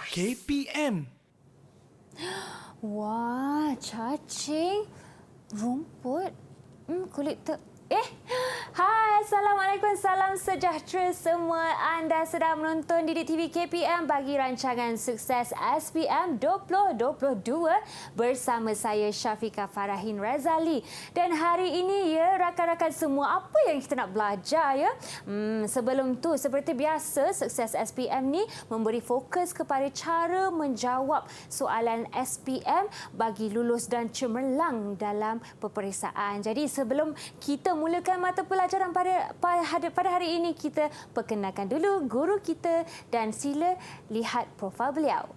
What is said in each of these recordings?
KPM. Wah, cacing, rumput, kulit Hai, Assalamualaikum, salam sejahtera semua. Anda sedang menonton Didik TV KPM bagi rancangan sukses SPM 2022 bersama saya Syafiqah Farahin Razali. Dan hari ini rakan-rakan semua, apa yang kita nak belajar sebelum tu seperti biasa sukses SPM ni memberi fokus kepada cara menjawab soalan SPM bagi lulus dan cemerlang dalam peperiksaan. Jadi sebelum kita mulakan mata pelajaran pada hari ini, kita perkenalkan dulu guru kita dan sila lihat profil beliau.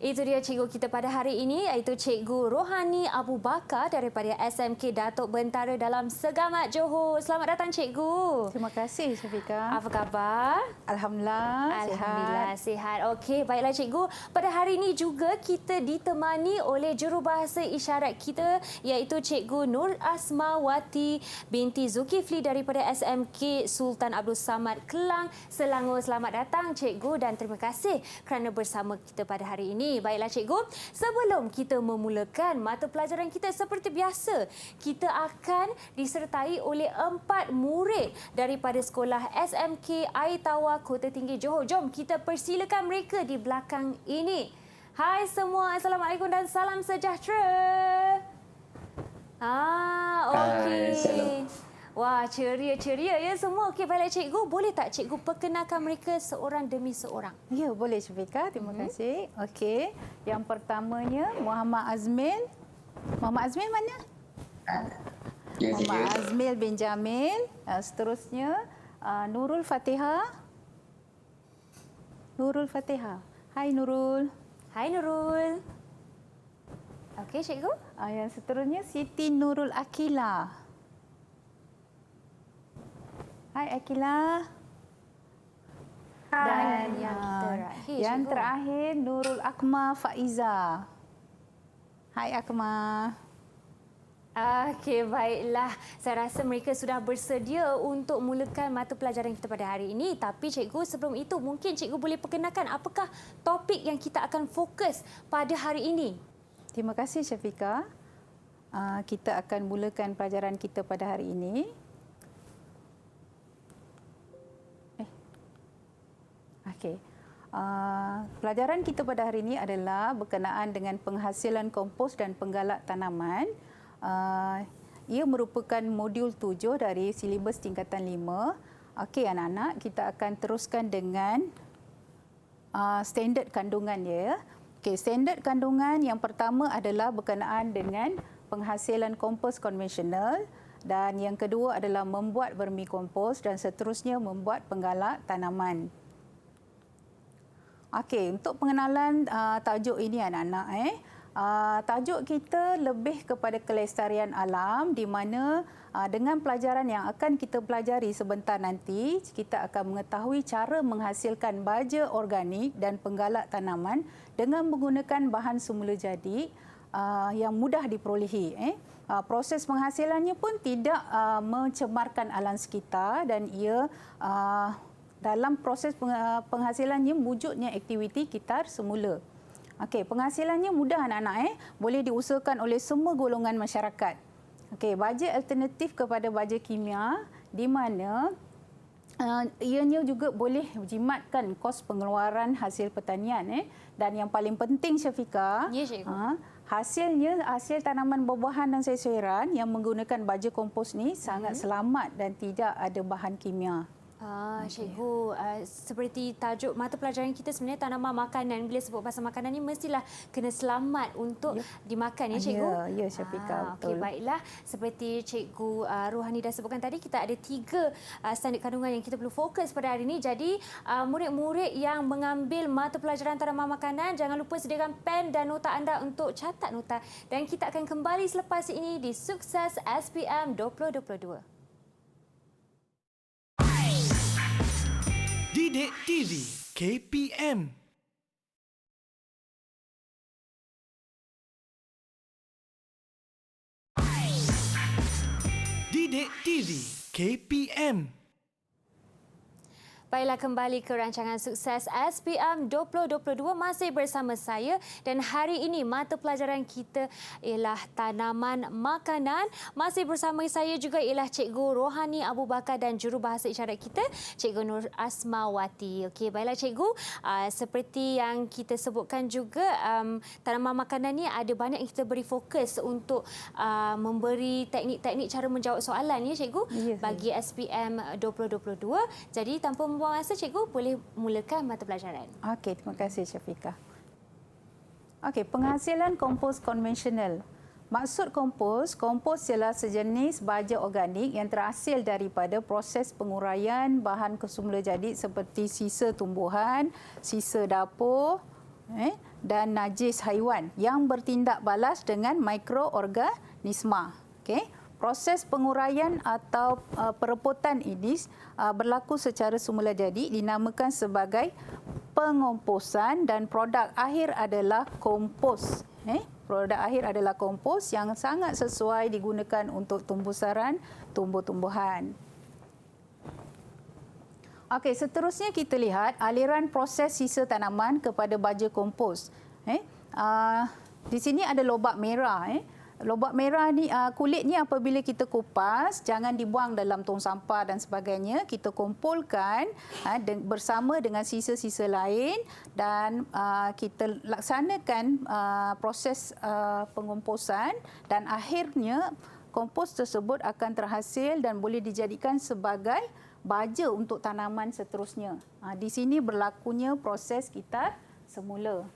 Itu dia cikgu kita pada hari ini, iaitu Cikgu Rohani Abu Bakar daripada SMK Datuk Bentara Dalam Segamat Johor. Selamat datang cikgu. Terima kasih Syafiqah. Apa khabar? Alhamdulillah sihat. Okey, baiklah cikgu. Pada hari ini juga kita ditemani oleh jurubahasa isyarat kita, iaitu Cikgu Nur Asmawati binti Zulkifli daripada SMK Sultan Abdul Samad Kelang, Selangor. Selamat datang cikgu dan terima kasih kerana bersama kita pada hari ini. Baiklah cikgu, sebelum kita memulakan mata pelajaran kita seperti biasa, kita akan disertai oleh 4 murid daripada sekolah SMK Air-Tawar Kota Tinggi Johor. Jom kita persilakan mereka di belakang ini. Hai semua, Assalamualaikum dan salam sejahtera. Okey. Wah, ceria-ceria ya semua. Okey, baiklah cikgu, boleh tak cikgu perkenalkan mereka seorang demi seorang? Ya, boleh Syafiqah. Terima kasih. Okey. Yang pertamanya Muhammad Azmil. Muhammad Azmil mana? Muhammad Azmil bin Jamil. Seterusnya Nurul Fatihah. Nurul Fatihah. Hai Nurul. Hai Nurul. Okey cikgu. Yang seterusnya Siti Nurul Akila. Hai Akila. Dan yang terakhir Nurul Akma Faiza. Hai Akma. Okey, baiklah. Saya rasa mereka sudah bersedia untuk mulakan mata pelajaran kita pada hari ini. Tapi cikgu, sebelum itu mungkin cikgu boleh perkenalkan apakah topik yang kita akan fokus pada hari ini? Terima kasih Syafiqah. Kita akan mulakan pelajaran kita pada hari ini. Okey. Pelajaran kita pada hari ini adalah berkenaan dengan penghasilan kompos dan penggalak tanaman. Ia merupakan modul 7 dari silibus tingkatan 5. Okey anak-anak, kita akan teruskan dengan standard kandungan dia. Okey, standard kandungan yang pertama adalah berkenaan dengan penghasilan kompos konvensional dan yang kedua adalah membuat vermikompos dan seterusnya membuat penggalak tanaman. Okey, untuk pengenalan tajuk ini anak-anak tajuk kita lebih kepada kelestarian alam di mana dengan pelajaran yang akan kita pelajari sebentar nanti, kita akan mengetahui cara menghasilkan baja organik dan penggalak tanaman dengan menggunakan bahan semula jadi yang mudah diperolehi. Proses penghasilannya pun tidak mencemarkan alam sekitar dan ia dalam proses penghasilannya wujudnya aktiviti kitar semula. Okey, penghasilannya mudah anak-anak boleh diusahakan oleh semua golongan masyarakat. Okey, baja alternatif kepada baja kimia di mana ianya juga boleh jimatkan kos pengeluaran hasil pertanian dan yang paling penting Syafiqah, hasil tanaman buah-buahan dan sayur-sayuran yang menggunakan baja kompos ni sangat selamat dan tidak ada bahan kimia. Cikgu, seperti tajuk mata pelajaran kita sebenarnya tanaman makanan. Bila sebut pasal makanan ni mestilah kena selamat untuk dimakan ya cikgu? Ya, Syafiqah, betul. Okey, baiklah. Seperti cikgu Rohani dah sebutkan tadi, kita ada 3 standard kandungan yang kita perlu fokus pada hari ini. Jadi, murid-murid yang mengambil mata pelajaran tanaman makanan, jangan lupa sediakan pen dan nota anda untuk catat nota. Dan kita akan kembali selepas ini di Sukses SPM 2022. Didik TV KPM. Didik TV KPM. Baiklah, kembali ke rancangan Sukses SPM 2022 masih bersama saya dan hari ini mata pelajaran kita ialah tanaman makanan. Masih bersama saya juga ialah Cikgu Rohani Abu Bakar dan jurubahasa isyarat kita Cikgu Nur Asmawati. Okey, baiklah cikgu, seperti yang kita sebutkan juga tanaman makanan ni ada banyak yang kita beri fokus untuk memberi teknik-teknik cara menjawab soalan ya cikgu bagi SPM 2022. Jadi tanpa membuang masa, cikgu boleh mulakan mata pelajaran. Okey, terima kasih Syafiqah. Okey, penghasilan kompos konvensional. Maksud kompos ialah sejenis baja organik yang terhasil daripada proses penguraian bahan kesemula jadi seperti sisa tumbuhan, sisa dapur dan najis haiwan yang bertindak balas dengan mikroorganisma. Okey. Proses penguraian atau perebutan ini berlaku secara semula jadi dinamakan sebagai pengomposan dan produk akhir adalah kompos. Produk akhir adalah kompos yang sangat sesuai digunakan untuk tumbuh-saran tumbuh-tumbuhan. Okey, seterusnya kita lihat aliran proses sisa tanaman kepada baja kompos. Di sini ada lobak merah. Lobak merah ni kulit ni apabila kita kupas jangan dibuang dalam tong sampah dan sebagainya, kita kumpulkan bersama dengan sisa-sisa lain dan kita laksanakan proses pengomposan dan akhirnya kompos tersebut akan terhasil dan boleh dijadikan sebagai baja untuk tanaman seterusnya. Di sini berlakunya proses kita semula.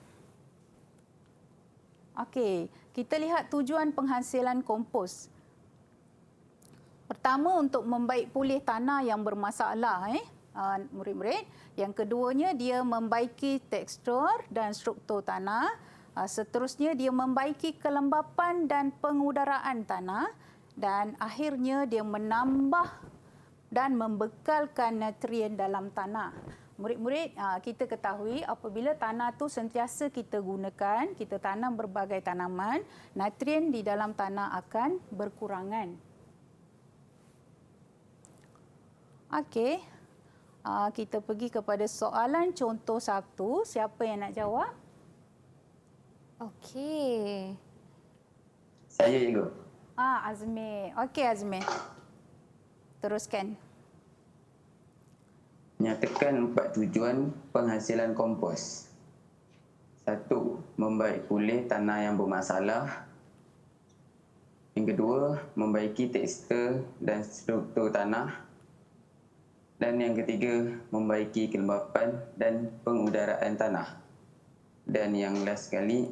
Okey, kita lihat tujuan penghasilan kompos. Pertama, untuk membaik pulih tanah yang bermasalah, murid-murid. Yang keduanya, dia membaiki tekstur dan struktur tanah. Seterusnya, dia membaiki kelembapan dan pengudaraan tanah. Dan akhirnya, dia menambah dan membekalkan nutrien dalam tanah. Murid-murid, kita ketahui apabila tanah tu sentiasa kita gunakan, kita tanam berbagai tanaman, nutrien di dalam tanah akan berkurangan. Okey, kita pergi kepada soalan contoh 1. Siapa yang nak jawab? Okey. Saya cikgu. Azmi. Okey Azmi. Teruskan. Nyatakan 4 tujuan penghasilan kompos. 1. Membaik pulih tanah yang bermasalah. Yang kedua, membaiki tekstur dan struktur tanah. Dan yang ketiga, membaiki kelembapan dan pengudaraan tanah. Dan yang last sekali,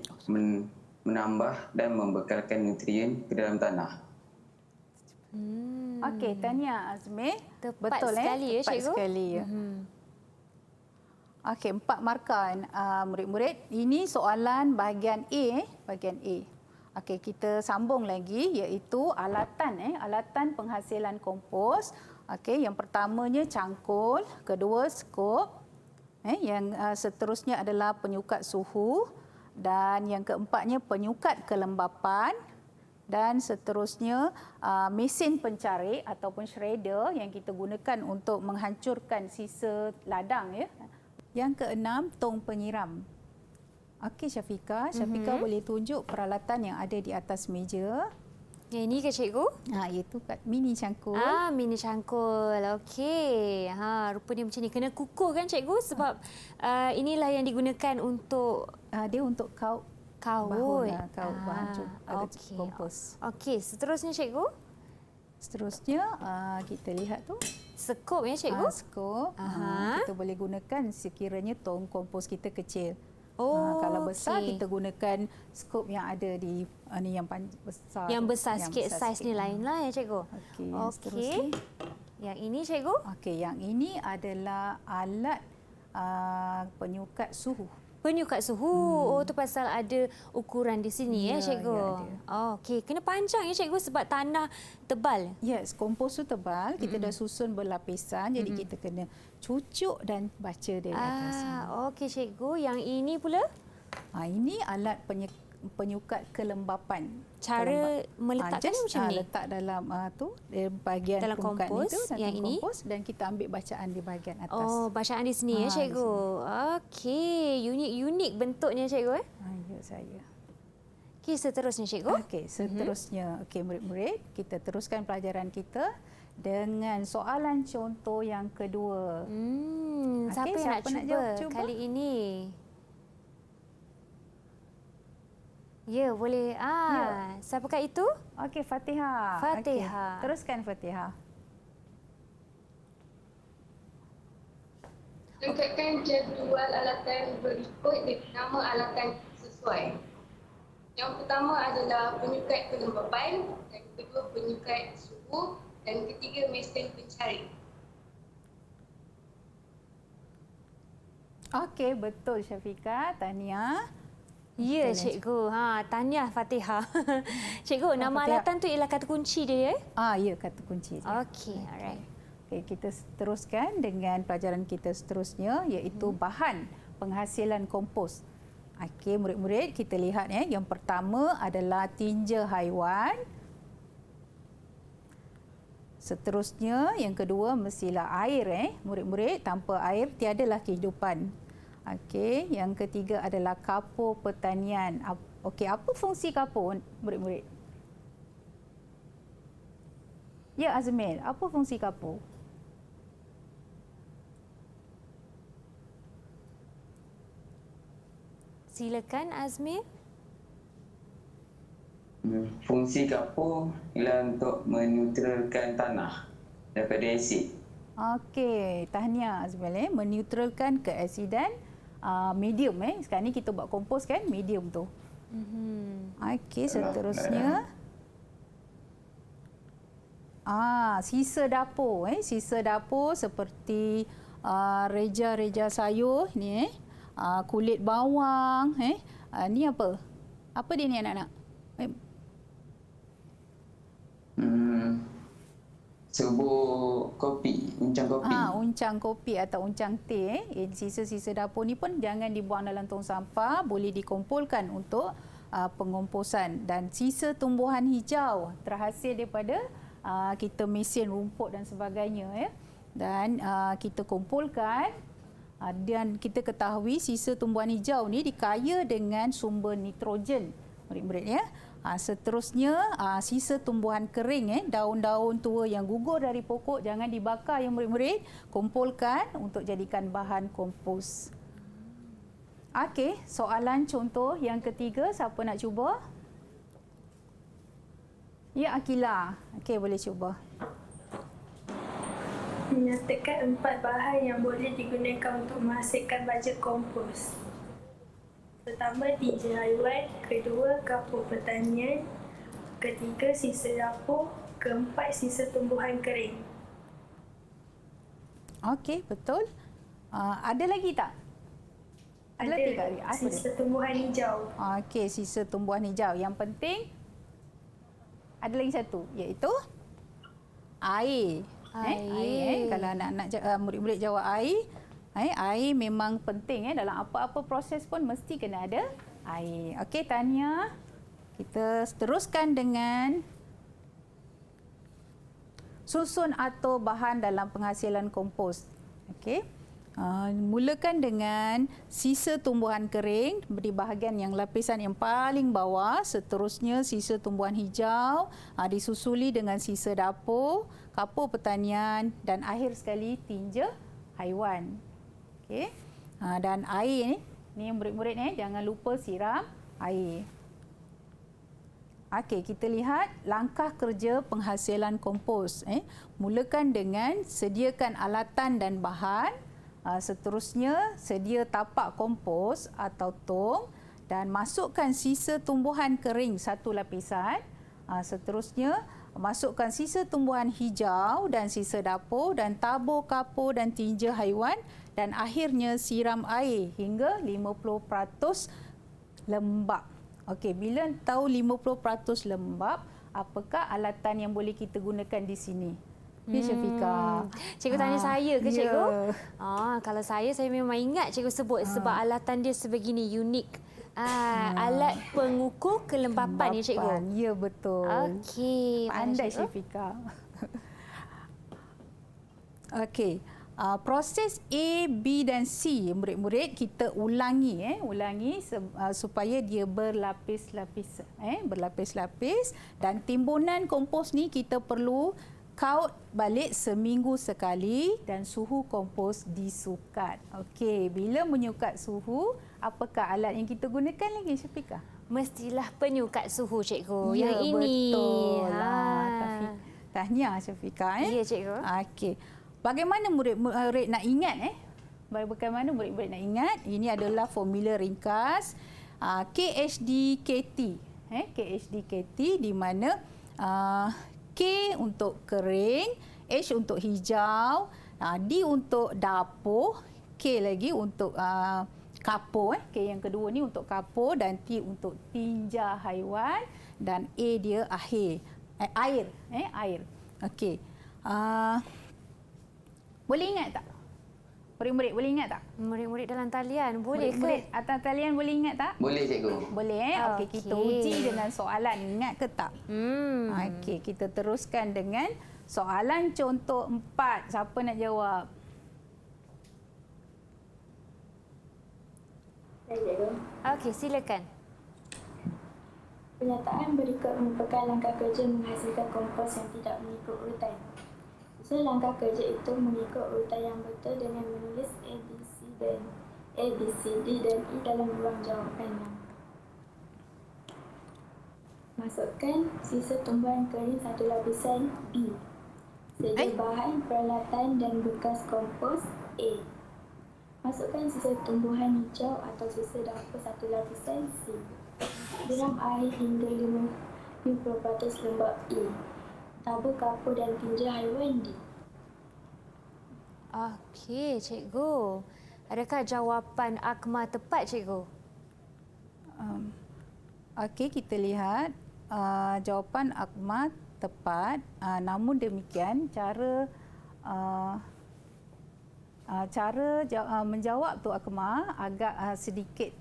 menambah dan membekalkan nutrien ke dalam tanah. Okey, tahniah Azmi. Tepat sekali ya Tepat cikgu. sekali ya. Okey, 4 markah murid-murid. Ini soalan bahagian A, bahagian A. Okey, kita sambung lagi iaitu alatan alatan penghasilan kompos. Okey, yang pertamanya cangkul, kedua skop, yang seterusnya adalah penyukat suhu dan yang keempatnya penyukat kelembapan. Dan seterusnya mesin pencarik ataupun shredder yang kita gunakan untuk menghancurkan sisa ladang ya. Yang keenam, tong penyiram. Okey Syafiqah, Syafiqah boleh tunjuk peralatan yang ada di atas meja. Yang ini ke cikgu? Iaitu mini cangkul. Mini cangkul. Okey. Rupanya macam ni. Kena kukuh kan cikgu sebab inilah yang digunakan untuk dia untuk kaut kaut. bahan kompos. Okey, seterusnya cikgu. Seterusnya kita lihat tu. Skop ya cikgu? Skop. Aha. Kita boleh gunakan sekiranya tong kompos kita kecil. Oh, Kalau besar okey. kita gunakan skop yang ada di ni yang besar. Yang tu. besar sikit, besar saiz ni lain lah ya cikgu. Okey, yang seterusnya. Yang ini cikgu? Okey, yang ini adalah alat penyukat suhu. Penyukat suhu. Oh, tu pasal ada ukuran di sini ya, Ya, cikgu. ya, ada. Oh, okey. Kena panjang ya cikgu sebab tanah tebal. Yes, kompos tu tebal, kita dah susun berlapisan, jadi kita kena cucuk dan baca dari atas. Okey cikgu. Yang ini pula? Ini alat penyukat kelembapan. Cara meletakkan Just, macam ni? letak dalam bahagian Dalam permukaan kompos, itu, dalam yang ini? kompos, dan kita ambil bacaan di bahagian atas. Oh, bacaan di sini ya di cikgu. Okey, unik-unik bentuknya cikgu eh. Ya, saya. Okey, seterusnya cikgu. Okey, seterusnya. Okey, murid-murid, kita teruskan pelajaran kita dengan soalan contoh yang kedua. Siapa Okey, yang nak siapa nak cuba, jawab? Cuba. kali ini? Ya, boleh. Siapakah itu? Okey, Fatihah. Fatihah. Okey, teruskan Fatihah. Lengkapkan jadual alatan berikut dengan nama alatan sesuai. Yang pertama adalah penyukat kelembapan, yang kedua penyukat suhu, dan ketiga mesin pencari. Okey, betul Syafiqah. Tahniah. Ya, cikgu. Tahniah Fatihah. Cikgu, nama Fatihah. alatan tu ialah kata kunci dia ya? Ya, kata kunci. Okey, alright. Okey, kita teruskan dengan pelajaran kita seterusnya, iaitu bahan penghasilan kompos. Okey, murid-murid, kita lihat yang pertama adalah tinja haiwan. Seterusnya, yang kedua mestilah air. Murid-murid, tanpa air tiadalah kehidupan. Okey, yang ketiga adalah kapur pertanian. Okey, apa fungsi kapur, murid-murid? Ya, Azmil, apa fungsi kapur? Silakan Azmir. Fungsi kapur ialah untuk menetralkan tanah daripada asid. Okey, tahniah Azmil. Meneutralkan keasidan medium. Sekarang ni kita buat kompos kan, medium tu. Okey, seterusnya. Sisa dapur. Sisa dapur seperti reja-reja sayur ni. Kulit bawang. Ni apa? Apa dia ni anak-anak? Serbuk kopi, uncang kopi. Uncang kopi atau uncang teh. Sisa-sisa dapur ni pun jangan dibuang dalam tong sampah, boleh dikumpulkan untuk pengomposan. Dan sisa tumbuhan hijau terhasil daripada kita mesin rumput dan sebagainya. Dan kita kumpulkan dan kita ketahui sisa tumbuhan hijau ni dikaya dengan sumber nitrogen, murid-murid ya. Seterusnya sisa tumbuhan kering, daun-daun tua yang gugur dari pokok jangan dibakar ya murid-murid, kumpulkan untuk jadikan bahan kompos. Okey, soalan contoh yang ketiga, siapa nak cuba? Ya, Akila. Okey, boleh cuba. Menyatakan 4 bahan yang boleh digunakan untuk menghasilkan baja kompos. Pertama, tinja haiwan. Kedua, kapur pertanian. Ketiga, sisa dapur. Keempat, sisa tumbuhan kering. Okey, betul. Ada lagi tak? Ada lagi tak? Apa sisa dia? tumbuhan hijau. Okey, sisa tumbuhan hijau. Yang penting, ada lagi satu, iaitu air. Air. Kalau anak-anak murid-murid jawab air, air memang penting dalam apa-apa proses pun mesti kena ada air. Okey, Tania. Kita teruskan dengan susun atau bahan dalam penghasilan kompos. Okey. Mulakan dengan sisa tumbuhan kering di bahagian yang lapisan yang paling bawah, seterusnya sisa tumbuhan hijau, disusuli dengan sisa dapur, kapur pertanian dan akhir sekali tinja haiwan. Okey. Dan air ni murid-murid jangan lupa siram air. Okey, kita lihat langkah kerja penghasilan kompos. Mulakan dengan sediakan alatan dan bahan. Seterusnya, sedia tapak kompos atau tong dan masukkan sisa tumbuhan kering satu lapisan. Seterusnya, masukkan sisa tumbuhan hijau dan sisa dapur dan tabur kapur dan tinja haiwan dan akhirnya siram air hingga 50% lembap. Okey, bila tahu 50% lembap, apakah alatan yang boleh kita gunakan di sini? Ya, Syafiqah. Cikgu tanya saya ke cikgu? Ya. Kalau saya memang ingat cikgu sebut sebab alatan dia sebegini unik. Alat pengukur kelembapan ya cikgu? Ya, betul. Okey. Pandai Syafiqah. Okey. Proses A, B dan C murid-murid kita ulangi supaya dia berlapis-lapis berlapis-lapis dan timbunan kompos ni kita perlu kaut balik seminggu sekali dan suhu kompos disukat. Okey, bila menyukat suhu, apakah alat yang kita gunakan lagi Syafiqah? Mestilah penyukat suhu cikgu. Ya, yang ini. Betul. Tahniah Syafiqah. Ya cikgu. Okey. Bagaimana murid-murid nak ingat Bagaimana murid-murid nak ingat? Ini adalah formula ringkas KHDKT. KHDKT di mana K untuk kering, H untuk hijau, D untuk dapur, K lagi untuk kapur. K yang kedua ni untuk kapur dan T untuk tinja haiwan dan A dia air. Okey. Boleh ingat tak? Murid-murid boleh ingat tak? Murid-murid dalam talian boleh Murid-murid ke? atas talian boleh ingat tak? Boleh cikgu. Boleh. Okey, kita uji dengan soalan. Ingat ke tak? Okey, kita teruskan dengan soalan contoh 4. Siapa nak jawab? Saya cikgu. Okey, silakan. Pernyataan berikut merupakan langkah kerja menghasilkan kompos yang tidak mengikut urutan. So, langkah kerja itu mengikut urutan yang betul dengan menulis A, B, C, D dan E dalam ruang jawapan yang. Masukkan sisa tumbuhan kering satu lapisan B. Sedia bahan, peralatan dan bekas kompos A. Masukkan sisa tumbuhan hijau atau sisa dapur satu lapisan C. Siram air hingga 50% lembap E. Tabur kapur dan tinja haiwan D. Okey, cikgu. Adakah jawapan Akmal tepat, cikgu? Okey, kita lihat jawapan Akmal tepat. Namun demikian, cara menjawab tu Akmal agak sedikit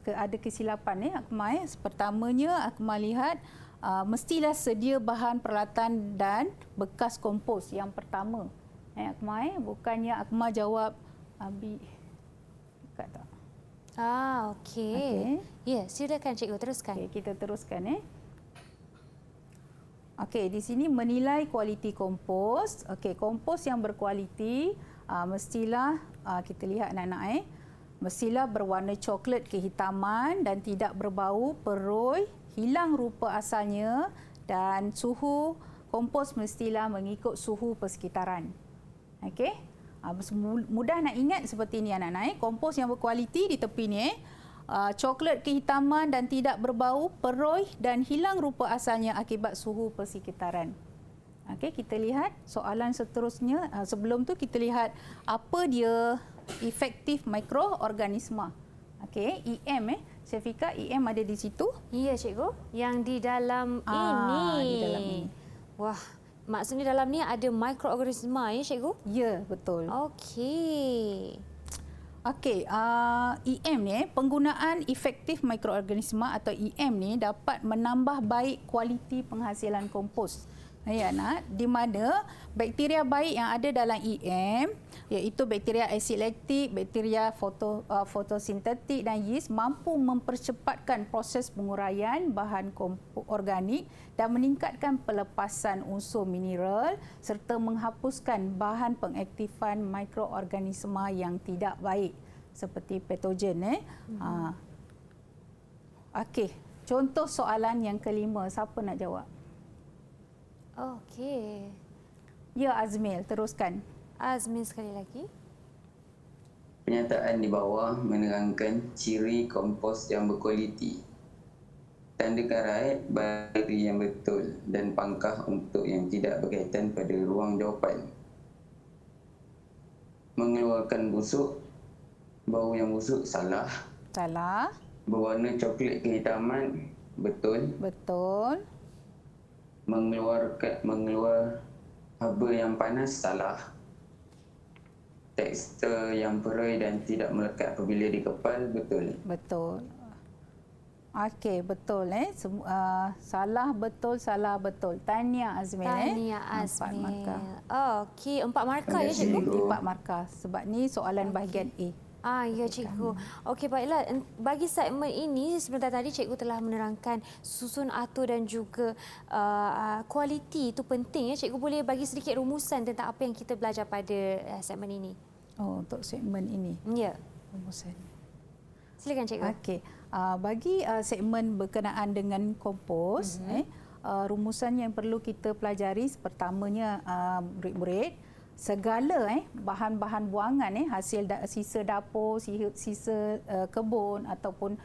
ada kesilapan Akmal. Pertamanya Akmal lihat mestilah sedia bahan peralatan dan bekas kompos yang pertama. Akmal, bukannya Akmal jawab Abi. Dekat tak? Okey. Ya, silakan cikgu teruskan. Okey, kita teruskan Okey, di sini menilai kualiti kompos. Okey, kompos yang berkualiti mestilah kita lihat anak-anak mestilah berwarna coklat kehitaman dan tidak berbau, perui, hilang rupa asalnya dan suhu kompos mestilah mengikut suhu persekitaran. Okey? Mudah nak ingat seperti ini anak-anak. Kompos yang berkualiti di tepi ni coklat kehitaman dan tidak berbau, perui dan hilang rupa asalnya akibat suhu persekitaran. Okey, kita lihat soalan seterusnya. Sebelum tu kita lihat apa dia efektif mikroorganisma. Okey, EM Syafiqah, EM ada di situ? Ya, cikgu. Yang di dalam ini. Di dalam ini. Wah, maksudnya dalam ni ada mikroorganisma ya, cikgu? Ya, betul. Okey. Okey, EM ni penggunaan efektif mikroorganisma atau EM ni dapat menambah baik kualiti penghasilan kompos. Ya, nak, di mana bakteria baik yang ada dalam EM iaitu bakteria asid laktik, bakteria fotosintetik dan yeast mampu mempercepatkan proses penguraian bahan organik dan meningkatkan pelepasan unsur mineral serta menghapuskan bahan pengaktifan mikroorganisma yang tidak baik seperti patogen. Okey, contoh soalan yang kelima. Siapa nak jawab? Okey. Ya, Azmil, teruskan. Azmin sekali lagi. Pernyataan di bawah menerangkan ciri kompos yang berkualiti. Tandakan raih bagi yang betul dan pangkah untuk yang tidak berkaitan pada ruang jawapan. Mengeluarkan busuk, bau yang busuk, salah. Salah. Berwarna coklat kehitaman, betul. Betul. Mengeluar haba yang panas, salah. Tekstur yang perui dan tidak melekat apabila dikepal, betul. Betul. Okey, betul salah betul, salah betul. Tahniah Azmil. Tahniah 4 Azmin. markah. Okey, 4 markah ya, Terima kasih. cikgu? 4 markah sebab ni soalan bahagian A. Ya cikgu. Okey, baiklah. Bagi segmen ini, sebentar tadi cikgu telah menerangkan susun atur dan juga kualiti itu penting ya. Cikgu boleh bagi sedikit rumusan tentang apa yang kita belajar pada segmen ini? Oh, untuk segmen ini. Ya. Rumusan. Silakan cikgu. Okey. Bagi segmen berkenaan dengan kompos, rumusan yang perlu kita pelajari pertamanya murid-murid, segala bahan-bahan buangan hasil sisa dapur, sisa kebun ataupun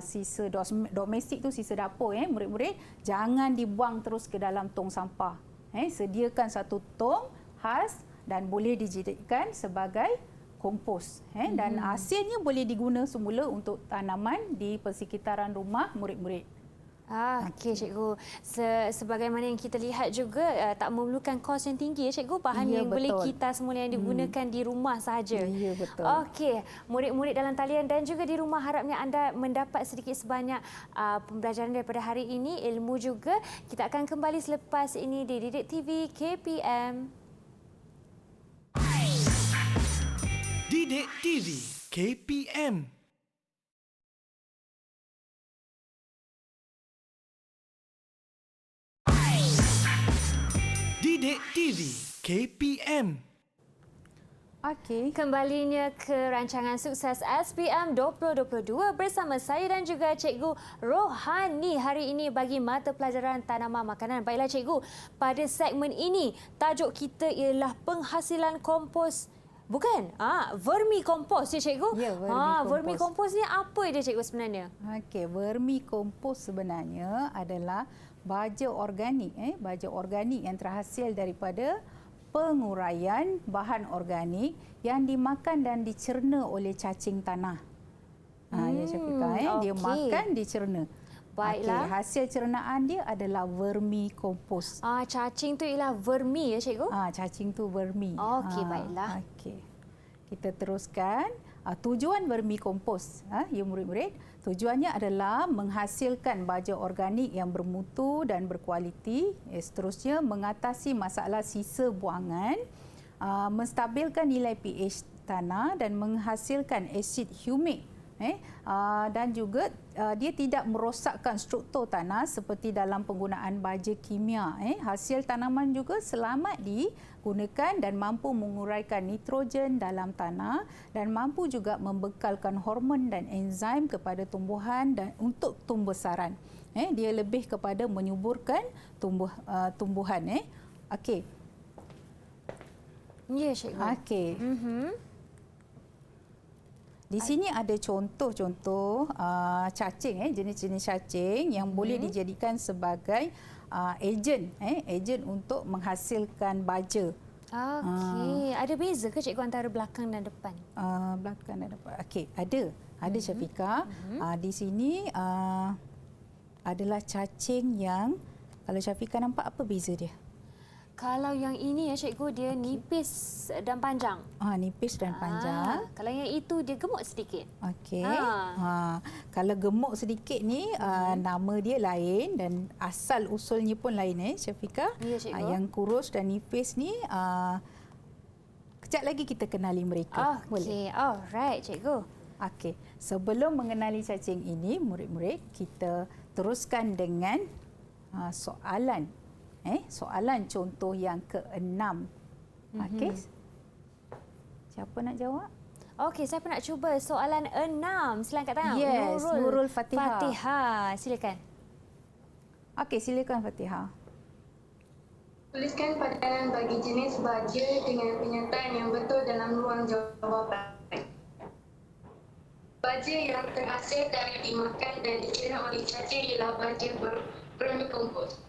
sisa domestik tu, sisa dapur murid-murid, jangan dibuang terus ke dalam tong sampah. Sediakan satu tong khas dan boleh dijadikan sebagai kompos dan hasilnya boleh diguna semula untuk tanaman di persekitaran rumah murid-murid. Okey cikgu. Sebagaimana yang kita lihat juga tak memerlukan kos yang tinggi ya cikgu, bahan yang boleh kita semula yang digunakan di rumah sahaja. Ya, betul. Okey, murid-murid dalam talian dan juga di rumah, harapnya anda mendapat sedikit sebanyak pembelajaran daripada hari ini, ilmu juga. Kita akan kembali selepas ini di Didik TV KPM. Didik TV KPM. Didik TV KPM. Okey. Kembalinya ke rancangan sukses SPM 2022 bersama saya dan juga Cikgu Rohani hari ini bagi mata pelajaran tanaman makanan. Baiklah cikgu, pada segmen ini tajuk kita ialah penghasilan kompos. Bukan? Vermikompos ya cikgu? Ya, vermikompos. Vermikompos ni apa dia cikgu sebenarnya? Okey, vermikompos sebenarnya adalah baja organik, baja organik yang terhasil daripada penguraian bahan organik yang dimakan dan dicerna oleh cacing tanah. Ya Syafiqah, dia makan, dicerna. Baiklah. Okay, hasil cernaan dia adalah vermikompos. Cacing tu ialah vermi ya cikgu? Cacing tu vermi. Okey, baiklah. Okey. Kita teruskan. Tujuan vermikompos, ya murid-murid, tujuannya adalah menghasilkan baja organik yang bermutu dan berkualiti. Seterusnya, mengatasi masalah sisa buangan, menstabilkan nilai pH tanah dan menghasilkan asid humik. Dan juga dia tidak merosakkan struktur tanah seperti dalam penggunaan baja kimia. Hasil tanaman juga selamat digunakan dan mampu menguraikan nitrogen dalam tanah dan mampu juga membekalkan hormon dan enzim kepada tumbuhan dan untuk tumbesaran. Dia lebih kepada menyuburkan tumbuhan. Okey. Ya cikgu. Okey. Di sini ada contoh-contoh cacing, jenis-jenis cacing yang boleh dijadikan sebagai ejen untuk menghasilkan baja. Okey, ada beza ke cikgu antara belakang dan depan? Belakang dan depan. Okey, ada Syafiqah. Di sini adalah cacing yang, kalau Syafiqah nampak, apa beza dia? Kalau yang ini ya cikgu, dia nipis dan panjang. Nipis dan panjang. Kalau yang itu dia gemuk sedikit. Okey. Kalau gemuk sedikit ni nama dia lain dan asal usulnya pun lain Syafiqah. Ya, cikgu. Yang kurus dan nipis ni kejap lagi kita kenali mereka. Okey, alright cikgu. Okey. Sebelum mengenali cacing ini, murid-murid, kita teruskan dengan soalan. Soalan contoh yang ke-6. Okey. Siapa nak jawab? Okey, saya nak cuba soalan 6. Silakan Kak Tang. Yes, Nurul Fatihah. Fatihah, silakan. Okey, silakan Fatihah. Tuliskan padanan bagi jenis baja dengan penyataan yang betul dalam ruang jawapan. Baja yang terhasil dari dimakan dan dicerna oleh cacing ialah baja bermikompos.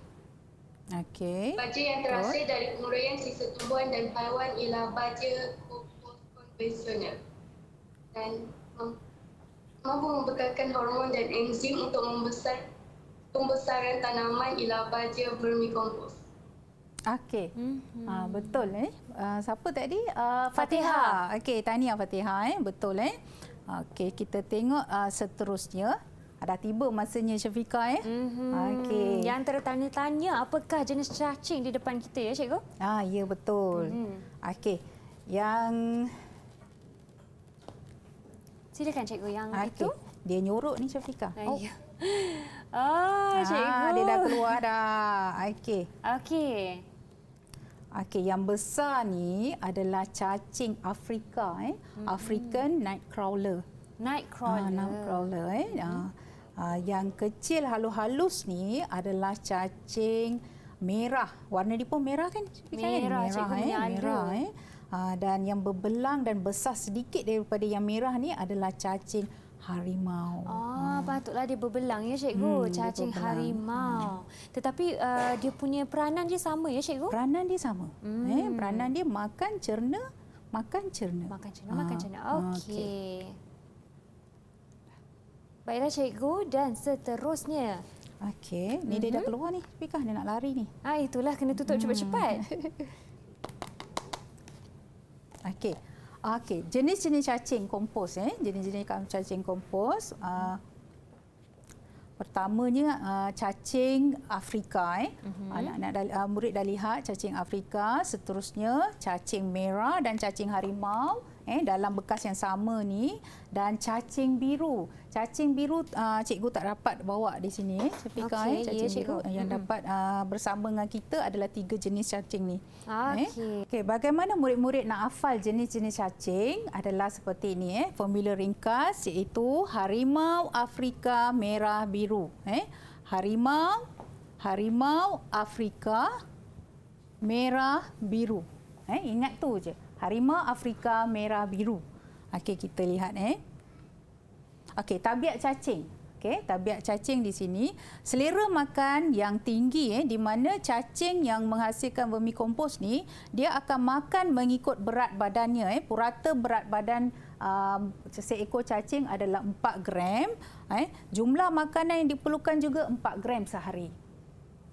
Okey. Baja yang terhasil dari penguraian sisa tumbuhan dan haiwan ialah baja kompos konvensional. Dan mampu membekalkan hormon dan enzim untuk pembesaran tanaman ialah baja vermikompos. Okey. Betul siapa tadi? Fatihah. Okey, tahniah Fatihah betul Okey, kita tengok seterusnya. Dah tiba masanya Syafiqah Okey. Yang tertanya-tanya apakah jenis cacing di depan kita ya cikgu? Ya betul. Okey. Yang Silakan cikgu yang itu. Dia nyorok ni Syafiqah. Ya. Cikgu. Dia dah keluar dah. Okey. Okey. Okey, yang besar ni adalah cacing Afrika African nightcrawler. Nightcrawler. Nightcrawler yang kecil halus-halus ni adalah cacing merah. Warna dia pun merah kan? Merah, cikgu menyala. Merah dan yang berbelang dan besar sedikit daripada yang merah ni adalah cacing harimau. Patutlah dia berbelang ya cikgu, cacing dia berbelang. harimau. Tetapi dia punya peranan dia sama ya cikgu? Peranan dia sama. Peranan dia makan cerna. Makan cerna. Okey. Baiklah cikgu, dan seterusnya. Okey, ni dia dah keluar ni. Fikah dia nak lari ni. Itulah kena tutup cepat-cepat. Okey, jenis-jenis cacing kompos jenis-jenis cacing kompos. Pertamanya cacing Afrika anak-anak murid dah lihat cacing Afrika, seterusnya cacing merah dan cacing harimau dalam bekas yang sama ni, dan cacing biru. Cacing biru cikgu tak dapat bawa di sini Syafiqah cacing biru yang dapat bersama dengan kita adalah 3 jenis cacing ni. Okey, bagaimana murid-murid nak hafal jenis-jenis cacing adalah seperti ini formula ringkas iaitu harimau Afrika merah biru. Harimau Afrika merah biru. Ingat tu je. Harimau Afrika merah biru. Okey, kita lihat Okey, tabiat cacing. Okey, tabiat cacing di sini, selera makan yang tinggi di mana cacing yang menghasilkan vermikompos ni dia akan makan mengikut berat badannya. Purata berat badan seekor cacing adalah 4 gram. Jumlah makanan yang diperlukan juga 4 gram sehari.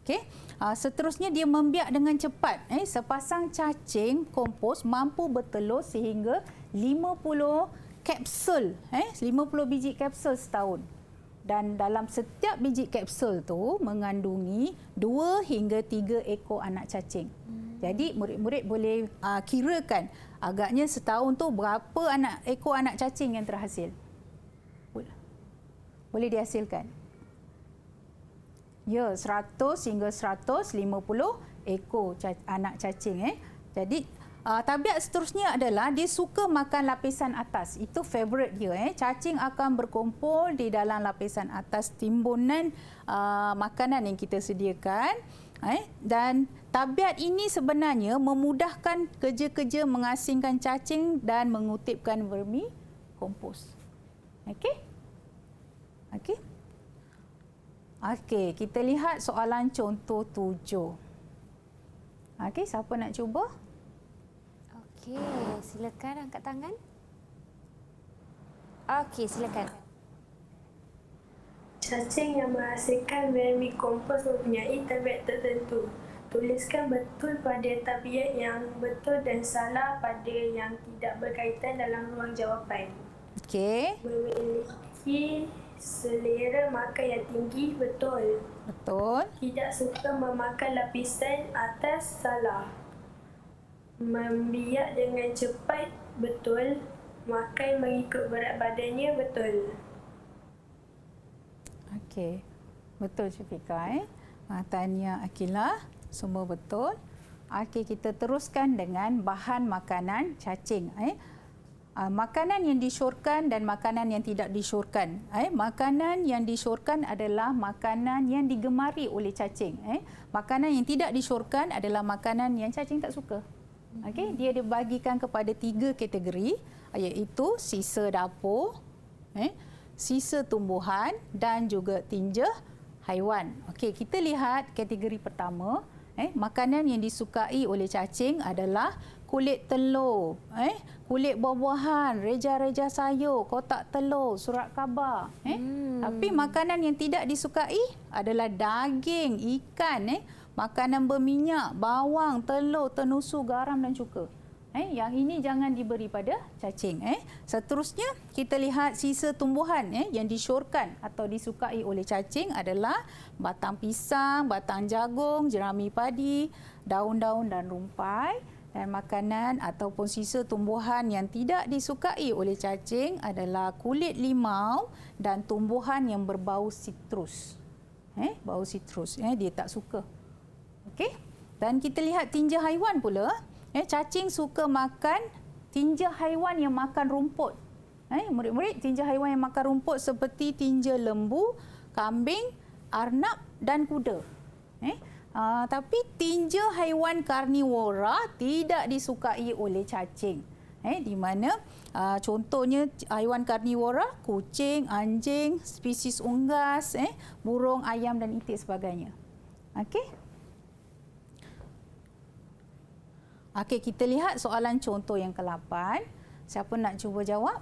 Okey. Seterusnya dia membiak dengan cepat. Sepasang cacing kompos mampu bertelur sehingga 50 kapsul, 50 biji kapsul setahun. Dan dalam setiap biji kapsul tu mengandungi 2 hingga 3 ekor anak cacing. Jadi murid-murid boleh kirakan agaknya setahun tu berapa ekor anak cacing yang terhasil. Boleh dihasilkan. Ya, 100 hingga 150 ekor anak cacing. Jadi tabiat seterusnya adalah dia suka makan lapisan atas. Itu favorite dia. Cacing akan berkumpul di dalam lapisan atas timbunan makanan yang kita sediakan. Dan tabiat ini sebenarnya memudahkan kerja-kerja mengasingkan cacing dan mengutipkan vermikompos. Okey? Okey? Okey, kita lihat soalan contoh 7. Okey, siapa nak cuba? Okey, silakan angkat tangan. Okey, silakan. Cacing yang menghasilkan vermikompos mempunyai tabiat tertentu. Tuliskan betul pada tabiat yang betul dan salah pada yang tidak berkaitan dalam ruang jawapan. Okey. Memiliki selera makan yang tinggi, betul. Betul. Tidak suka memakan lapisan atas, salah. Membiak dengan cepat, betul. Makan mengikut berat badannya, betul. Okey. Betul Syafiqah. Tahniah Akilah. Semua betul. Okey, kita teruskan dengan bahan makanan cacing. Makanan yang disyorkan dan makanan yang tidak disyorkan. Makanan yang disyorkan adalah makanan yang digemari oleh cacing. Makanan yang tidak disyorkan adalah makanan yang cacing tak suka. Okey, dia dibagikan kepada 3 kategori, iaitu sisa dapur, sisa tumbuhan dan juga tinja haiwan. Okey, kita lihat kategori pertama. Makanan yang disukai oleh cacing adalah kulit telur, kulit buah-buahan, reja-reja sayur, kotak telur, surat khabar. Tapi makanan yang tidak disukai adalah daging, ikan, makanan berminyak, bawang, telur, tenusu, garam dan cuka. Yang ini jangan diberi pada cacing. Seterusnya, kita lihat sisa tumbuhan yang disyorkan atau disukai oleh cacing adalah batang pisang, batang jagung, jerami padi, daun-daun dan rumpai. Dan makanan ataupun sisa tumbuhan yang tidak disukai oleh cacing adalah kulit limau dan tumbuhan yang berbau sitrus. Bau sitrus, dia tak suka. Okey. Dan kita lihat tinja haiwan pula. Cacing suka makan tinja haiwan yang makan rumput. Murid-murid, tinja haiwan yang makan rumput seperti tinja lembu, kambing, arnab dan kuda. Tapi tinja haiwan karnivora tidak disukai oleh cacing. Di mana contohnya haiwan karnivora, kucing, anjing, spesies unggas, burung, ayam dan itik sebagainya. Okey. Okey, kita lihat soalan contoh yang ke-8. Siapa nak cuba jawab?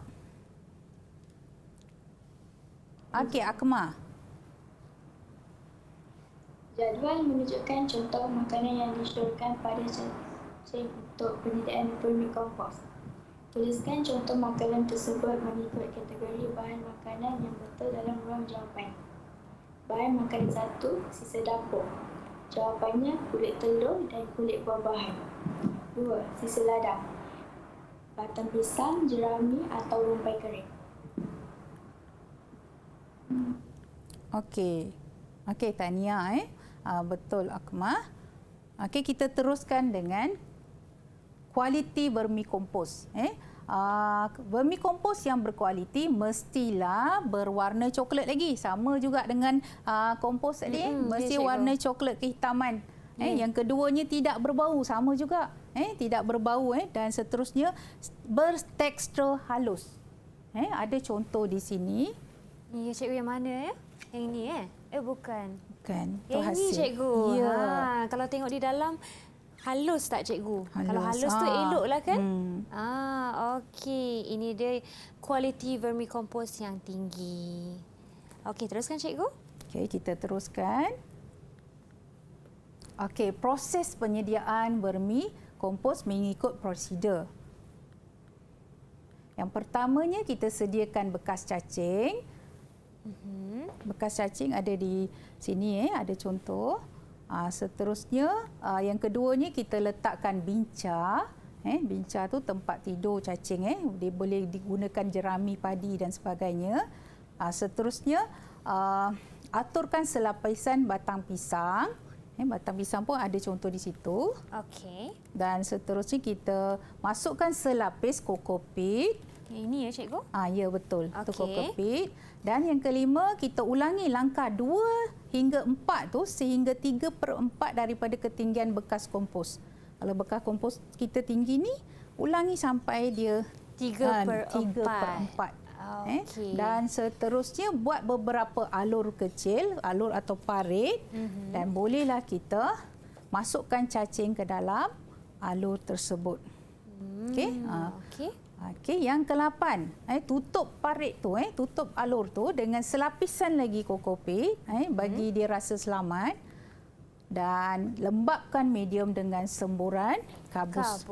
Okey, Akmal. Jadual menunjukkan contoh makanan yang disyorkan pada cacing untuk penyediaan vermikompos. Tuliskan contoh makanan tersebut mengikut kategori bahan makanan yang betul dalam ruang jawapan. Bahan makanan 1, sisa dapur. Jawapannya kulit telur dan kulit buah-buahan. 2, sisa ladang. Batang pisang, jerami atau rumpai kering. Okey. Okey, tahniah. Betul, Akmal. Okey, kita teruskan dengan kualiti vermikompos. Vermikompos yang berkualiti mestilah berwarna coklat lagi. Sama juga dengan kompos tadi. Mesti warna coklat kehitaman. Yang keduanya tidak berbau. Sama juga. Tidak berbau. Dan seterusnya bertekstur halus. Ada contoh di sini. Ni cikgu yang mana ya? Yang ini bukan. Bukan. Yang ini cikgu. Ya. Kalau tengok di dalam halus tak cikgu? Halus. Kalau halus tu eloklah kan? Okey. Ini dia kualiti vermikompos yang tinggi. Okey, teruskan cikgu. Okey, kita teruskan. Okey, proses penyediaan vermikompos mengikut prosedur. Yang pertamanya kita sediakan bekas cacing. Bekas cacing ada di sini, ada contoh. Seterusnya, yang keduanya kita letakkan binca. Binca tu tempat tidur cacing. Dia boleh digunakan jerami padi dan sebagainya. Seterusnya, aturkan selapisan batang pisang. Batang pisang pun ada contoh di situ. Okey. Dan seterusnya kita masukkan selapis kokopit. Ini ya cikgu? Ya, betul. Itu Okey. kokopit. Dan yang kelima, kita ulangi langkah 2 hingga 4 tu sehingga 3/4 daripada ketinggian bekas kompos. Kalau bekas kompos kita tinggi ni, ulangi sampai dia 3/4. Okey. Dan seterusnya buat beberapa alur kecil, alur atau parit, dan bolehlah kita masukkan cacing ke dalam alur tersebut. Okey. Okey. Okey, yang ke-8, tutup parit tu, tutup alur tu dengan selapisan lagi kokopit, bagi dia rasa selamat. Dan lembapkan medium dengan semburan kabus.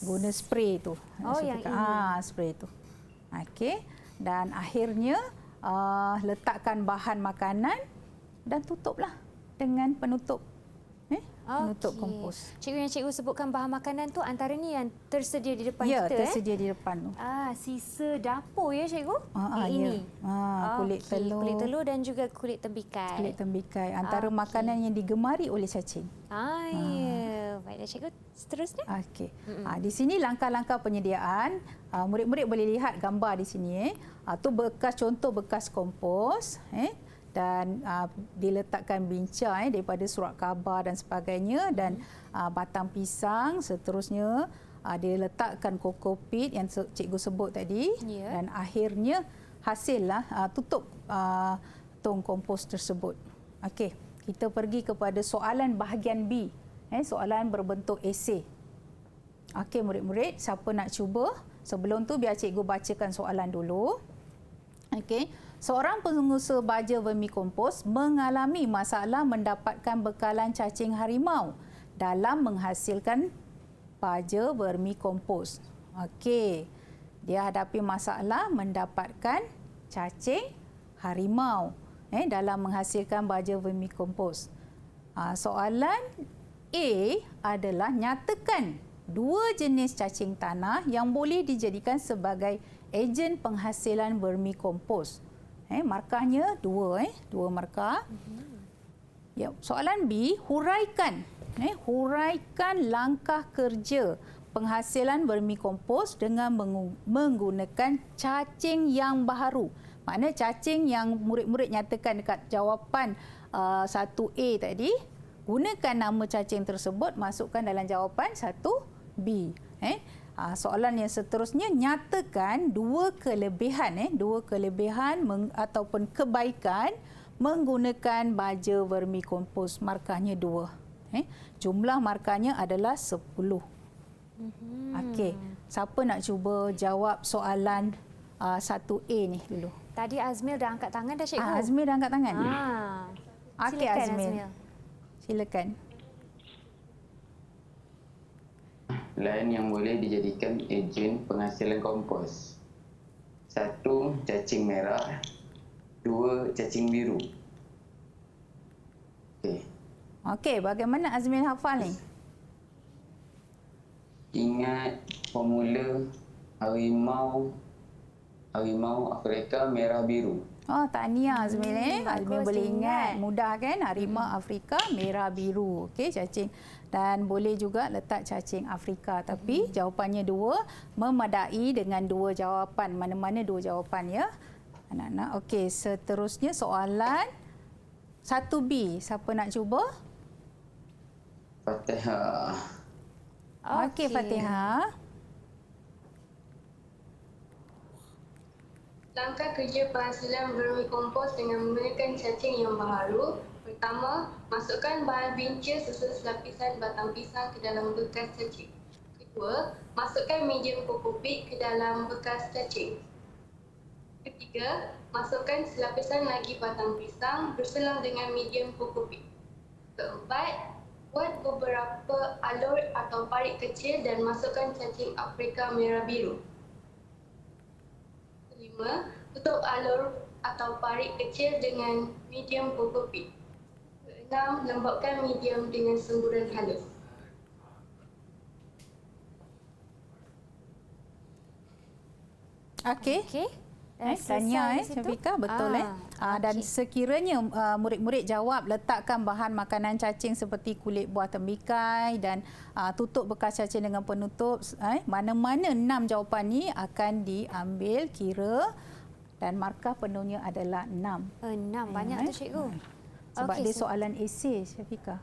Guna spray tu. Yang ini. Spray tu. Okey. Dan akhirnya letakkan bahan makanan dan tutuplah dengan penutup. Penutup kompos. Cikgu yang cikgu sebutkan bahan makanan tu antara ni yang tersedia di depan Ya, kita. tersedia di depan tu. Sisa dapur ya cikgu? Ini. Kulit Okey, telur. Kulit telur dan juga kulit tembikai. Kulit tembikai. Antara makanan yang digemari oleh cacing. Ya. Baiklah cikgu, seterusnya. Okey. Di sini langkah-langkah penyediaan. Murid-murid boleh lihat gambar di sini. Tu bekas, contoh bekas kompos. Dan diletakkan bincang daripada surat khabar dan sebagainya. Dan batang pisang, seterusnya diletakkan kokopit yang cikgu sebut tadi. Dan akhirnya hasillah tutup tong kompos tersebut. Okey, kita pergi kepada soalan bahagian B. Soalan berbentuk esei. Okey murid-murid, siapa nak cuba? Sebelum tu biar cikgu bacakan soalan dulu. Okey, seorang pengusaha baja vermikompos mengalami masalah mendapatkan bekalan cacing harimau dalam menghasilkan baja vermikompos. Okey, dia hadapi masalah mendapatkan cacing harimau dalam menghasilkan baja vermikompos. Soalan A adalah nyatakan dua jenis cacing tanah yang boleh dijadikan sebagai ejen penghasilan vermikompos. Markahnya dua, dua markah. Ya, soalan B, huraikan. Huraikan langkah kerja penghasilan vermikompos dengan menggunakan cacing yang baharu. Maknanya cacing yang murid-murid nyatakan dekat jawapan 1A tadi, gunakan nama cacing tersebut, masukkan dalam jawapan 1B. Soalan yang seterusnya, nyatakan dua kelebihan ataupun kebaikan menggunakan baja vermikompos. Markahnya 2. Jumlah markahnya adalah 10. Okey, siapa nak cuba jawab soalan 1A ni dulu? Tadi Azmil dah angkat tangan dah cikgu. Azmil dah angkat tangan? Okey Silakan, Azmil. Silakan. Lain yang boleh dijadikan ejen penghasilan kompos. 1. Cacing merah. 2. Cacing biru. Okey. Okey, bagaimana Azmil hafal ni? Ingat formula harimau Afrika merah biru. Oh, tahniah Azmil. Azmil bagus, boleh ingat. ingat. Mudah kan? Harimau Afrika merah biru. Okey, cacing. Dan boleh juga letak cacing Afrika. Tapi jawapannya 2, memadai dengan 2 jawapan. Mana-mana 2 jawapan ya. Anak-anak. Okey, seterusnya soalan 1B. Siapa nak cuba? Fatihah. Okey, Fatihah. Langkah kerja penghasilan vermikompos dengan menggunakan cacing yang baharu. Pertama, masukkan bahan bincir susul selapisan batang pisang ke dalam bekas cacing. Kedua, masukkan medium kokopit ke dalam bekas cacing. Ketiga, masukkan selapisan lagi batang pisang berselang dengan medium kokopit. Keempat, buat beberapa alur atau parit kecil dan masukkan cacing Afrika merah biru. Kelima, tutup alur atau parit kecil dengan medium kokopit. Keenam, lembapkan medium dengan semburan halus. Okey. Tanya Syafiqah, betul dan sekiranya murid-murid jawab letakkan bahan makanan cacing seperti kulit buah tembikai dan tutup bekas cacing dengan penutup, mana-mana 6 jawapan ni akan diambil kira dan markah penuhnya adalah 6. 6 banyak tu cikgu. Sebab dia soalan esei Syafiqah.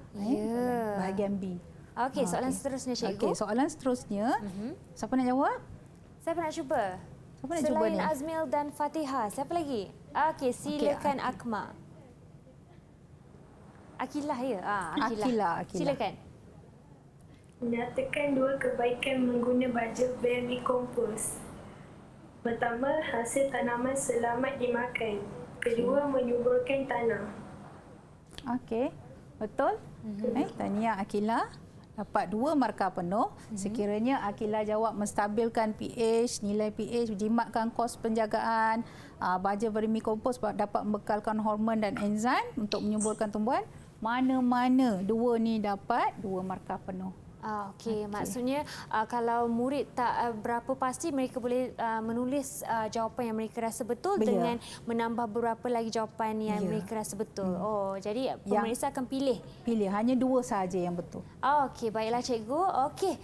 Bahagian B. Okey, soalan seterusnya cikgu. Okey, soalan seterusnya. Siapa nak jawab? Siapa nak cuba? Siapa nak cuba Selain ni? Azmil dan Fatihah, siapa lagi? Okey, silakan Akma. Akilah ya? Akilah. Silakan. Nyatakan dua kebaikan mengguna baja vermikompos. Pertama, hasil tanaman selamat dimakan. Kedua, menyuburkan tanah. Okey, betul. Tahniah Akilah. Dapat 2 markah penuh. Sekiranya Akilah jawab menstabilkan pH, nilai pH, jimatkan kos penjagaan, baja vermikompos dapat membekalkan hormon dan enzim untuk menyuburkan tumbuhan. Mana-mana 2 ni dapat 2 markah penuh. Okey, maksudnya kalau murid tak berapa pasti, mereka boleh menulis jawapan yang mereka rasa betul dengan menambah beberapa lagi jawapan yang mereka rasa betul. Oh, jadi pemeriksa akan pilih hanya 2 sahaja yang betul. Okey, baiklah cikgu. Okey.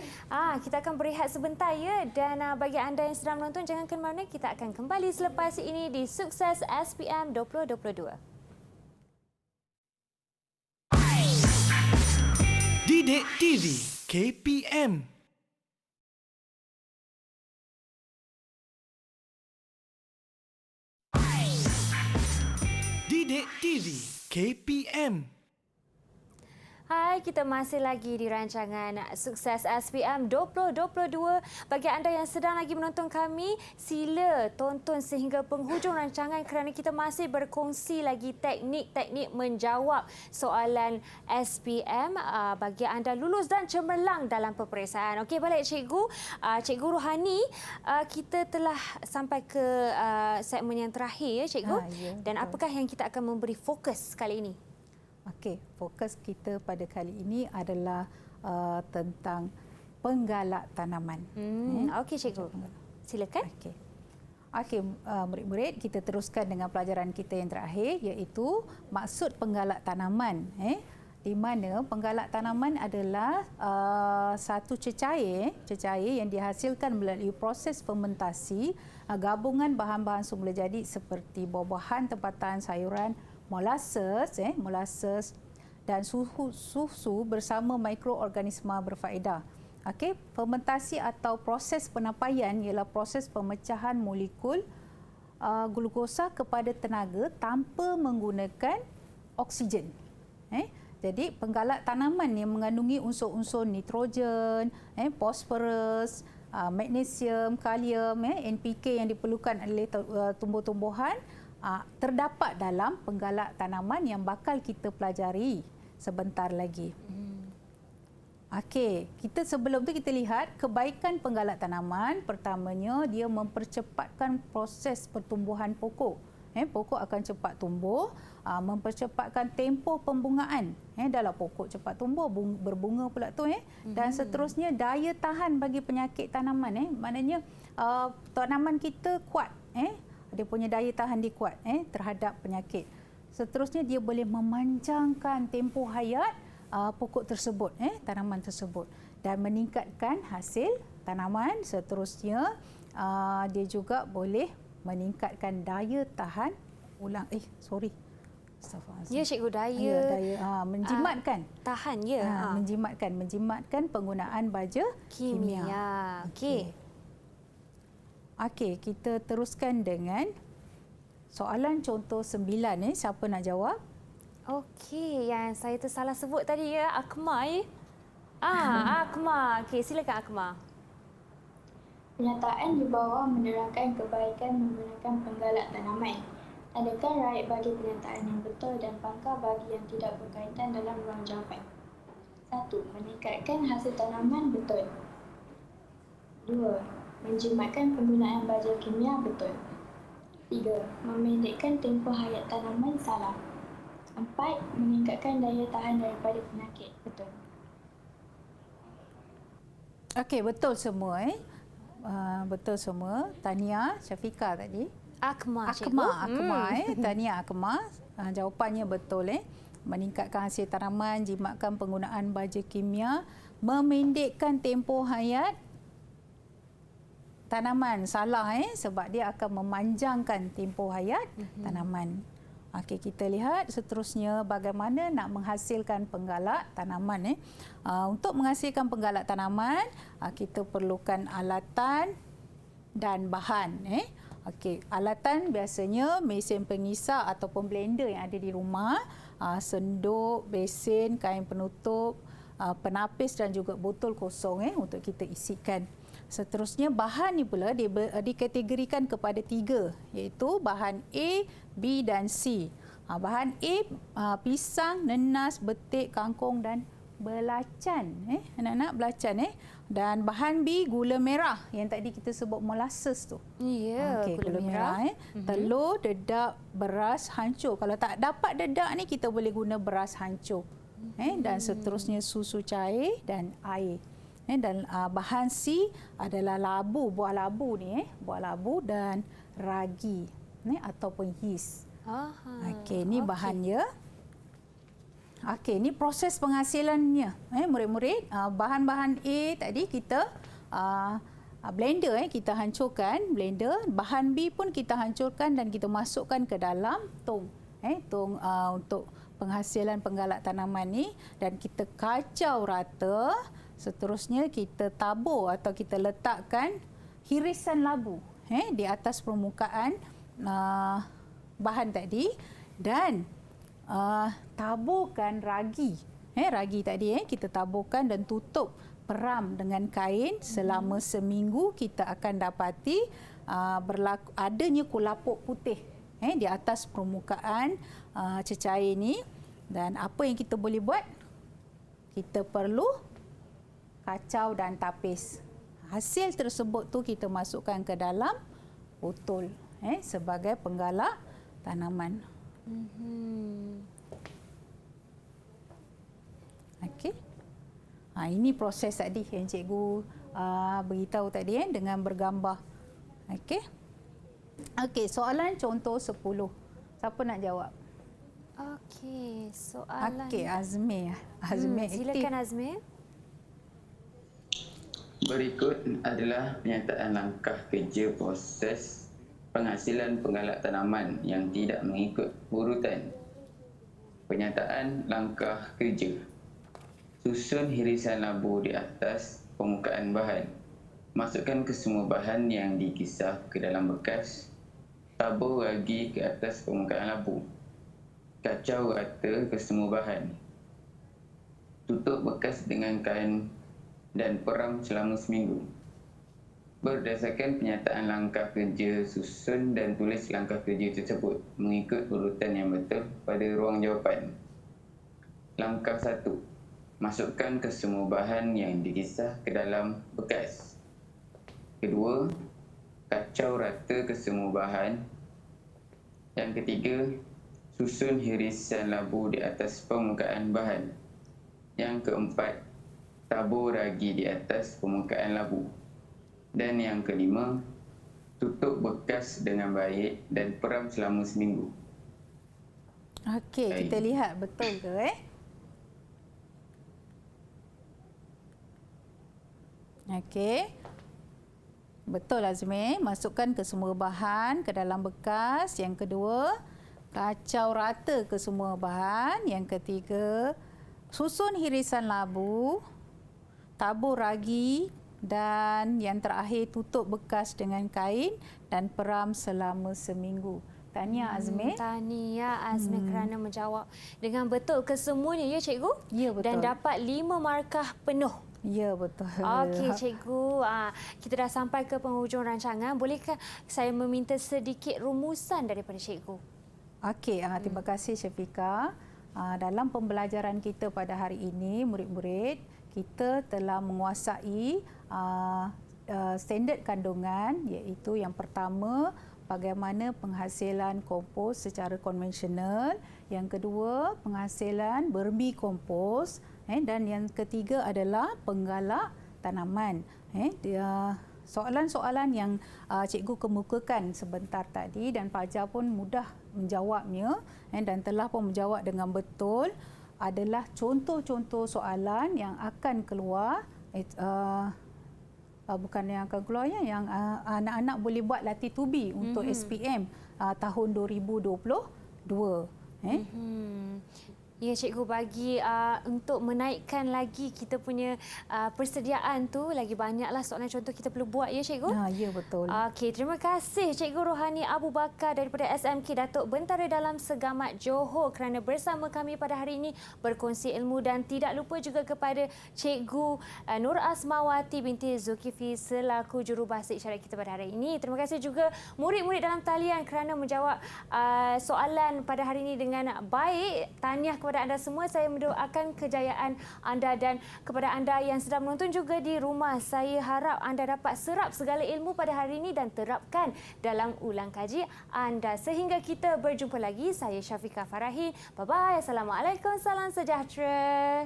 Kita akan berehat sebentar ya, dan bagi anda yang sedang menonton jangan ke mana-mana, kita akan kembali selepas ini di Sukses SPM 2022. Didik TV KPM. Didik TV KPM. Hai, kita masih lagi di rancangan Sukses SPM 2022. Bagi anda yang sedang lagi menonton kami, sila tonton sehingga penghujung rancangan kerana kita masih berkongsi lagi teknik-teknik menjawab soalan SPM bagi anda lulus dan cemerlang dalam peperiksaan. Okey, balik cikgu. Cikgu Rohani, kita telah sampai ke segmen yang terakhir ya cikgu. Dan apakah yang kita akan memberi fokus kali ini? Okey, fokus kita pada kali ini adalah tentang penggalak tanaman. Okey cikgu, silakan. Okey, murid-murid, kita teruskan dengan pelajaran kita yang terakhir, iaitu maksud penggalak tanaman. Di mana penggalak tanaman adalah satu cecair yang dihasilkan melalui proses fermentasi gabungan bahan-bahan semula jadi seperti buah-buahan, tempatan, sayuran, molasses dan susu bersama mikroorganisma berfaedah. Okey, fermentasi atau proses penapaian ialah proses pemecahan molekul glukosa kepada tenaga tanpa menggunakan oksigen. Jadi penggalak tanaman yang mengandungi unsur-unsur nitrogen, fosforus, magnesium, kalium, NPK yang diperlukan oleh tumbuh-tumbuhan terdapat dalam penggalak tanaman yang bakal kita pelajari sebentar lagi. Okey, sebelum tu kita lihat kebaikan penggalak tanaman. Pertamanya, dia mempercepatkan proses pertumbuhan pokok. Pokok akan cepat tumbuh, mempercepatkan tempoh pembungaan. Dalam pokok cepat tumbuh, berbunga pula tu. Dan seterusnya, daya tahan bagi penyakit tanaman. Maknanya tanaman kita kuat. Dia punya daya tahan dia kuat terhadap penyakit. Seterusnya, dia boleh memanjangkan tempoh hayat pokok tersebut, tanaman tersebut, dan meningkatkan hasil tanaman. Seterusnya, dia juga boleh meningkatkan daya tahan ulang. Ya cikgu, daya menjimatkan. Tahan ya. Menjimatkan penggunaan baja kimia. Okey, kita teruskan dengan soalan contoh 9. Siapa nak jawab? Okey, yang saya tersalah sebut tadi ya, Akmal ya. Akmal. Okey, silakan Akmal. Pernyataan di bawah menerangkan kebaikan menggunakan penggalak tanaman. Adakah right bagi pernyataan yang betul dan pangkal bagi yang tidak berkaitan dalam ruang jawapan? 1. Meningkatkan hasil tanaman, betul. 2. Menjimatkan penggunaan baja kimia, betul. 3. Memendekkan tempoh hayat tanaman, salah. 4. Meningkatkan daya tahan daripada penyakit, betul. Okey, betul semua. Betul semua. Tania, Syafiqah tadi. Akmal. Tania Akmal. Jawapannya betul. Meningkatkan hasil tanaman, jimatkan penggunaan baja kimia, memendekkan tempoh hayat tanaman, salah sebab dia akan memanjangkan tempoh hayat tanaman. Okey, kita lihat seterusnya bagaimana nak menghasilkan penggalak tanaman. Untuk menghasilkan penggalak tanaman, kita perlukan alatan dan bahan. Okey, alatan biasanya mesin pengisar ataupun blender yang ada di rumah, senduk, besen, kain penutup, penapis dan juga botol kosong untuk kita isikan. Seterusnya, bahan ni pula dikategorikan kepada 3, iaitu bahan A, B dan C. Bahan A, pisang, nenas, betik, kangkung dan belacan. Anak-anak, belacan. Dan bahan B, gula merah yang tadi kita sebut molasses tu. Ya, gula merah. Telur, dedak, beras, hancur. Kalau tak dapat dedak ni, kita boleh guna beras hancur. Dan seterusnya susu cair dan air. Dan bahan C adalah labu, buah labu ni, buah labu dan ragi ataupun yeast. Okey, ni bahannya. Okey, ni proses penghasilannya. Murid-murid, bahan-bahan A tadi kita blender kita hancurkan, blender. Bahan B pun kita hancurkan dan kita masukkan ke dalam tong. Tong untuk penghasilan penggalak tanaman ni, dan kita kacau rata. Seterusnya kita tabur atau kita letakkan hirisan labu di atas permukaan bahan tadi, dan taburkan ragi. Ragi tadi kita taburkan dan tutup, peram dengan kain selama seminggu. Kita akan dapati adanya kulapuk putih di atas permukaan cecair ini. Dan apa yang kita boleh buat? Kita perlu kacau dan tapis. Hasil tersebut tu kita masukkan ke dalam botol sebagai penggalak tanaman. Okey. Ini proses tadi yang cikgu beritahu tadi dengan bergambar. Okey. Okey, soalan contoh 10. Siapa nak jawab? Okey, soalan. Okey, Azmi. Azmi aktif. Silakan Azmi. Berikut adalah penyataan langkah kerja proses penghasilan penggalak tanaman yang tidak mengikut urutan. Penyataan langkah kerja. Susun hirisan labu di atas permukaan bahan. Masukkan ke semua bahan yang dikisar ke dalam bekas. Tabur ragi ke atas permukaan labu. Kacau rata ke semua bahan. Tutup bekas dengan kain dan peram selama seminggu. Berdasarkan penyataan langkah kerja, susun dan tulis langkah kerja tersebut mengikut urutan yang betul pada ruang jawapan. Langkah 1. Masukkan ke semua bahan yang dikisar ke dalam bekas. Kedua, kacau rata ke semua bahan. Yang ketiga, susun hirisan labu di atas permukaan bahan. Yang keempat, tabur ragi di atas permukaan labu. Dan yang kelima, tutup bekas dengan baik dan peram selama seminggu. Okey, kita lihat betul ke Okey. Betul Azmi, masukkan ke semua bahan ke dalam bekas. Yang kedua, kacau rata ke semua bahan. Yang ketiga, susun hirisan labu, tabur ragi, dan yang terakhir tutup bekas dengan kain dan peram selama seminggu. Tahniah Azmi. Tahniah Azmi kerana menjawab dengan betul kesemuanya ya cikgu. Ya, betul. Dan dapat 5 markah penuh. Ya, betul. Okey cikgu, kita dah sampai ke penghujung rancangan. Bolehkah saya meminta sedikit rumusan daripada cikgu? Okey, terima kasih Syafiqah. Dalam pembelajaran kita pada hari ini, murid-murid, kita telah menguasai standard kandungan, iaitu yang pertama, bagaimana penghasilan kompos secara konvensional. Yang kedua, penghasilan bermikompos. Dan yang ketiga adalah penggalak tanaman. Soalan-soalan yang cikgu kemukakan sebentar tadi dan Fajar pun mudah menjawabnya dan telah pun menjawab dengan betul adalah contoh-contoh soalan yang akan keluar, bukan yang akan keluarnya, yang anak-anak boleh buat latih tubi untuk SPM tahun 2022. Ya cikgu, bagi untuk menaikkan lagi kita punya persediaan tu, lagi banyaklah soalan contoh kita perlu buat ya cikgu. Ya betul. Okey, terima kasih Cikgu Rohani Abu Bakar daripada SMK Datuk Bentara Dalam Segamat Johor kerana bersama kami pada hari ini berkongsi ilmu, dan tidak lupa juga kepada Cikgu Nur Asmawati binti Zulkifli selaku jurubahasa isyarat kita pada hari ini. Terima kasih juga murid-murid dalam talian kerana menjawab soalan pada hari ini dengan baik. Tahniah kepada kepada anda semua. Saya mendoakan kejayaan anda dan kepada anda yang sedang menonton juga di rumah. Saya harap anda dapat serap segala ilmu pada hari ini dan terapkan dalam ulang kaji anda. Sehingga kita berjumpa lagi, saya Syafiqah Farahi. Bye-bye. Assalamualaikum. Salam sejahtera.